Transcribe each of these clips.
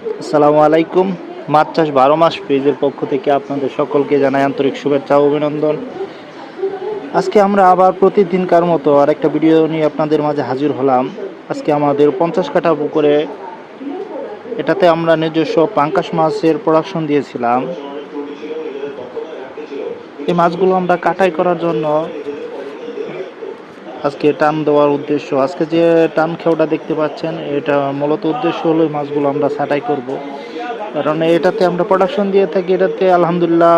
আসসালামু আলাইকুম। মাছ চাষ 12 মাস পেজের পক্ষ থেকে আপনাদের সকলকে জানাই আন্তরিক শুভেচ্ছা ও অভিনন্দন। আজকে আমরা আবার প্রতিদিনকার মতো আরেকটা ভিডিও নিয়ে আপনাদের মাঝে হাজির হলাম। আজকে আমাদের 50 কাঠা পুকুরে এটাতে আমরা নিজস্ব পাঙ্গাস মাছের প্রোডাকশন দিয়েছিলাম। এই মাছগুলো আমরা কাটাই করার জন্য আজকে টান দেওয়ার উদ্দেশ্য, আজকে যে টান খেওটা দেখতে পাচ্ছেন এটা মূলত উদ্দেশ্য হলো এই মাছগুলো আমরা ছাঁটাই করব। কারণ এটাতে আমরা প্রোডাকশন দিয়ে থাকি, এটাতে আলহামদুলিল্লাহ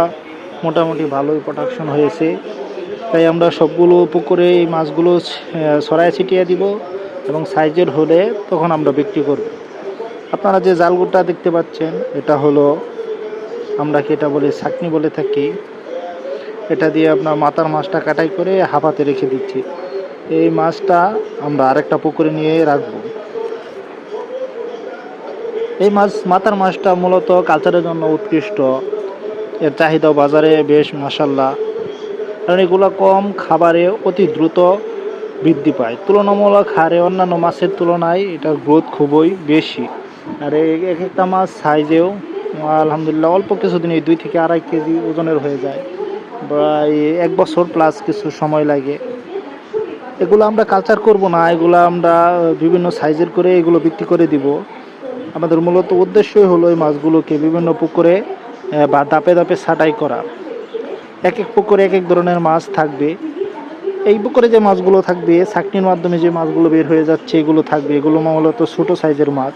মোটামুটি ভালোই প্রোডাকশন হয়েছে। তাই আমরা সবগুলো পুকুরে এই মাছগুলো ছড়ায় ছিটিয়ে দিব এবং সাইজের হলে তখন আমরা বিক্রি করব। আপনারা যে জালগুটা দেখতে পাচ্ছেন এটা হলো, আমরা কি এটা বলি ছাকনি বলে থাকি। এটা দিয়ে আপনার মাথার মাছটা কাটাই করে হাফাতে রেখে দিচ্ছি। এই মাছটা আমরা আরেকটা পুকুরে নিয়ে রাখবো। এই মাথার মাছটা মূলত কালচারের জন্য উৎকৃষ্ট, এর চাহিদাও বাজারে বেশ মাশাল্লাহ। কারণ এগুলো কম খাবারে অতি দ্রুত বৃদ্ধি পায়, তুলনামূলক হারে অন্যান্য মাছের তুলনায় এটার গ্রোথ খুবই বেশি। আর এক একটা মাছ সাইজেও আলহামদুলিল্লাহ অল্প কিছুদিন 2 থেকে 2.5 কেজি ওজনের হয়ে যায়, প্রায় 1 বছর প্লাস কিছু সময় লাগে। এগুলো আমরা কালচার করব না, এগুলো আমরা বিভিন্ন সাইজের করে এগুলো বিক্রি করে দিব। আমাদের মূলত উদ্দেশ্যই হলো এই মাছগুলোকে বিভিন্ন পুকুরে বা ধাপে ধাপে ছাঁটাই করা। এক এক পুকুরে এক এক ধরনের মাছ থাকবে। এই পুকুরে যে মাছগুলো থাকবে ছাঁকনির মাধ্যমে যে মাছগুলো বের হয়ে যাচ্ছে এগুলো থাকবে, এগুলো মূলত ছোটো সাইজের মাছ।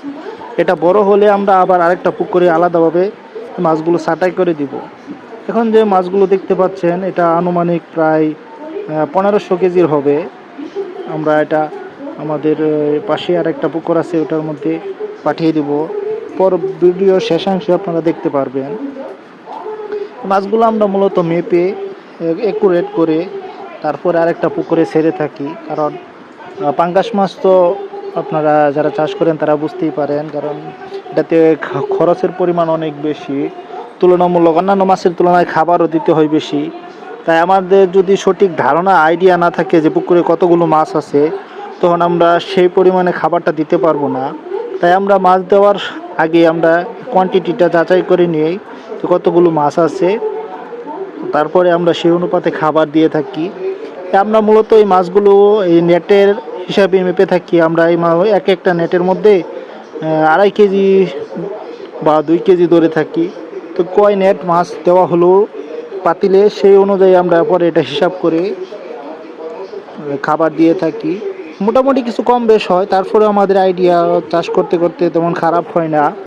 এটা বড় হলে আমরা আবার আরেকটা পুকুরে আলাদাভাবে মাছগুলো ছাঁটাই করে দিব। এখন যে মাছগুলো দেখতে পাচ্ছেন এটা আনুমানিক প্রায় 1500 কেজির হবে। আমরা এটা আমাদের পাশে আর একটা পুকুর আছে ওটার মধ্যে পাঠিয়ে দিব। পর ভিডিও শেষাংশে আপনারা দেখতে পারবেন। মাছগুলো আমরা মূলত মেপে একুরেট করে তারপরে আরেকটা পুকুরে ছেড়ে থাকি। কারণ পাঙ্গাস মাছ তো আপনারা যারা চাষ করেন তারা বুঝতেই পারেন, কারণ এটাতে খরচের পরিমাণ অনেক বেশি, তুলনামূলক অন্যান্য মাছের তুলনায় খাবারও দিতে হয় বেশি। তাই আমাদের যদি সঠিক ধারণা আইডিয়া না থাকে যে পুকুরে কতগুলো মাছ আছে, তখন আমরা সেই পরিমাণে খাবারটা দিতে পারবো না। তাই আমরা মাছ দেওয়ার আগে আমরা কোয়ান্টিটিটা যাচাই করে নিই যে কতগুলো মাছ আছে, তারপরে আমরা সেই অনুপাতে খাবার দিয়ে থাকি। আমরা মূলত এই মাছগুলো এই নেটের হিসাবে মেপে থাকি। আমরা এই এক একটা নেটের মধ্যে 2.5 কেজি বা 2 কেজি ধরে থাকি। তো কয় নেট মাছ দেওয়া হলো পাতিলে সেই অনুযায়ী আমরা পরে এটা হিসাব করে খাবার দিয়ে থাকি। মোটামুটি কিছু কম বেশ হয়, তারপরে আমাদের আইডিয়া চাষ করতে করতে তেমন খারাপ হয় না।